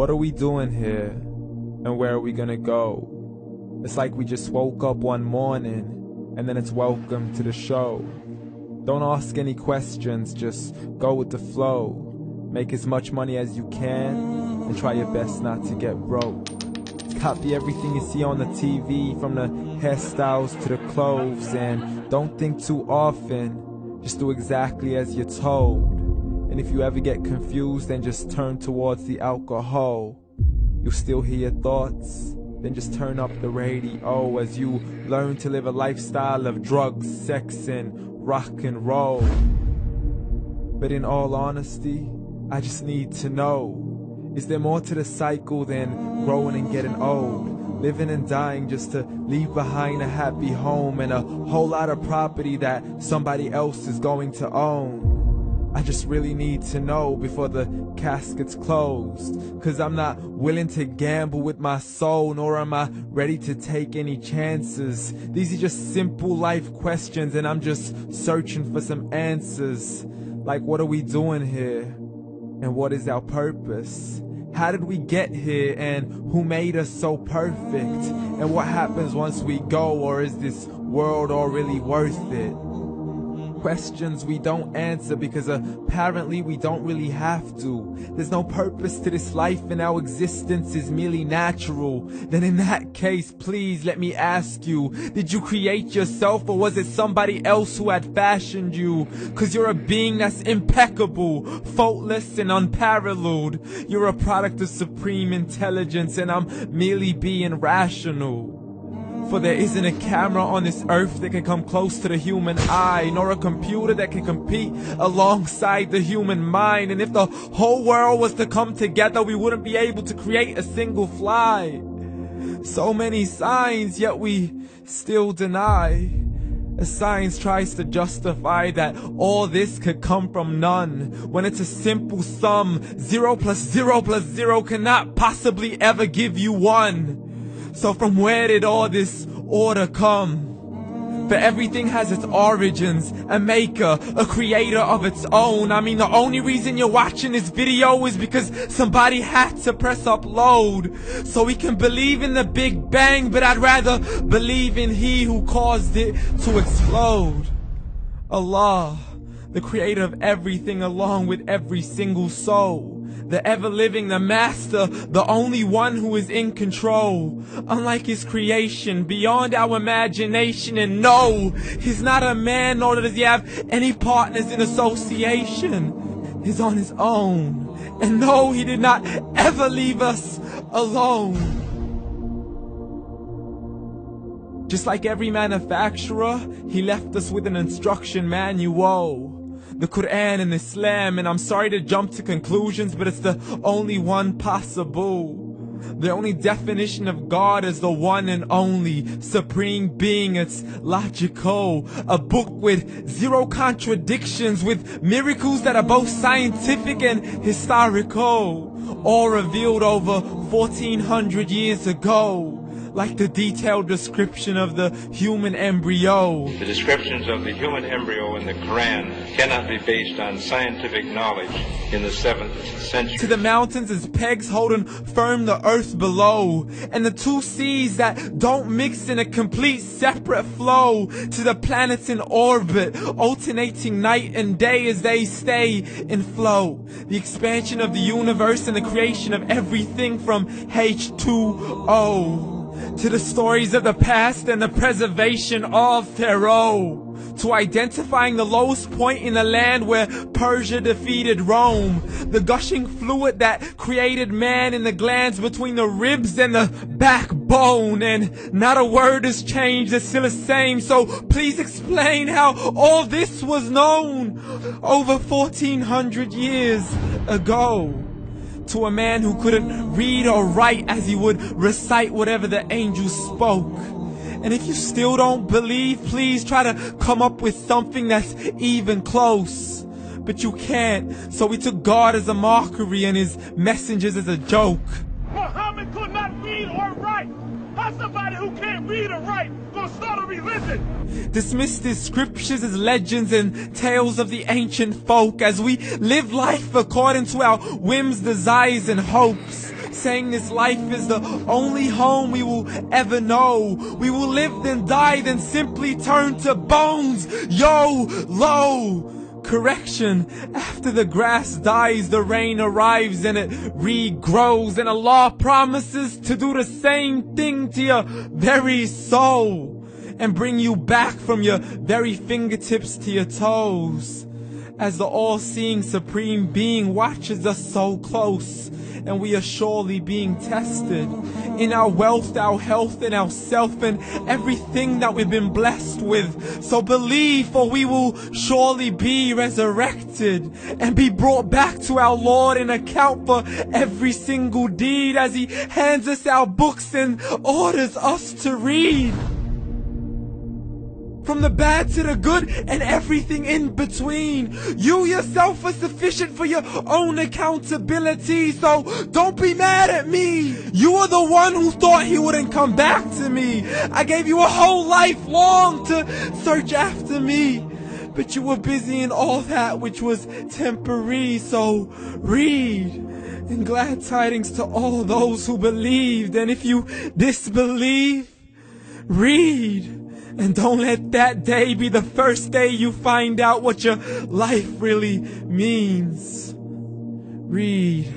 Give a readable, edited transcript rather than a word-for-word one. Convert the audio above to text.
What are we doing here? And where are we gonna go? It's like we just woke up one morning, and then it's welcome to the show. Don't ask any questions, just go with the flow. Make as much money as you can, and try your best not to get broke. Copy everything you see on the TV, from the hairstyles to the clothes, and don't think too often, just do exactly as you're told. And if you ever get confused, then just turn towards the alcohol. You'll still hear your thoughts, then just turn up the radio as you learn to live a lifestyle of drugs, sex, and rock and roll. But in all honesty, I just need to know, is there more to the cycle than growing and getting old? Living and dying just to leave behind a happy home and a whole lot of property that somebody else is going to own. I just really need to know before the casket's closed, 'cause I'm not willing to gamble with my soul, nor am I ready to take any chances. These are just simple life questions, and I'm just searching for some answers. Like, what are we doing here? And what is our purpose? How did we get here, and who made us so perfect? And what happens once we go, or is this world all really worth it? Questions we don't answer because apparently we don't really have to. There's no purpose to this life and our existence is merely natural. Then in that case, please let me ask you, did you create yourself, or was it somebody else who had fashioned you? 'Cause you're a being that's impeccable, faultless and unparalleled. You're a product of supreme intelligence, and I'm merely being rational. For there isn't a camera on this earth that can come close to the human eye, nor a computer that can compete alongside the human mind. And if the whole world was to come together, we wouldn't be able to create a single fly. So many signs, yet we still deny. As science tries to justify that all this could come from none, when it's a simple sum. 0 plus 0 plus 0 cannot possibly ever give you 1. So from where did all this order come? For everything has its origins, a maker, a creator of its own. I mean, the only reason you're watching this video is because somebody had to press upload. So we can believe in the Big Bang, but I'd rather believe in He who caused it to explode. Allah, the creator of everything along with every single soul. The ever-living, the master, the only one who is in control. Unlike his creation, beyond our imagination. And no, he's not a man, nor does he have any partners in association. He's on his own. And no, he did not ever leave us alone. Just like every manufacturer, he left us with an instruction manual. The Quran and Islam, and I'm sorry to jump to conclusions, but it's the only one possible. The only definition of God is the one and only supreme being. It's logical, a book with 0 contradictions, with miracles that are both scientific and historical, all revealed over 1400 years ago. Like the detailed description of the human embryo. The descriptions of the human embryo in the Quran cannot be based on scientific knowledge in the 7th century. To the mountains as pegs holding firm the earth below, and the 2 seas that don't mix in a complete separate flow. To the planets in orbit, alternating night and day as they stay in flow. The expansion of the universe and the creation of everything from H2O. To the stories of the past and the preservation of Pharaoh. To identifying the lowest point in the land where Persia defeated Rome. The gushing fluid that created man in the glands between the ribs and the backbone. And not a word has changed, it's still the same. So please explain how all this was known over 1400 years ago. To a man who couldn't read or write, as he would recite whatever the angels spoke. And if you still don't believe, please try to come up with something that's even close. But you can't, so we took God as a mockery and his messengers as a joke. Muhammad could not read or write. How's somebody who can't read or write gonna start a religion? Dismiss these scriptures as legends and tales of the ancient folk, as we live life according to our whims, desires, and hopes. saying this life is the only home we will ever know. We will live then die, then simply turn to bones. YOLO! Correction, after the grass dies, the rain arrives and it regrows, and Allah promises to do the same thing to your very soul and bring you back from your very fingertips to your toes, as the all-seeing supreme being watches us so close, and we are surely being tested in our wealth, our health, and our self, and everything that we've been blessed with. So believe, for we will surely be resurrected and be brought back to our Lord and account for every single deed, as He hands us our books and orders us to read. From the bad to the good and everything in between. You yourself are sufficient for your own accountability, so don't be mad at me. You are the one who thought He wouldn't come back to me. I gave you a whole life long to search after me, but you were busy in all that which was temporary. So read, and glad tidings to all those who believed. And if you disbelieve, read. And don't let that day be the first day you find out what your life really means. Read.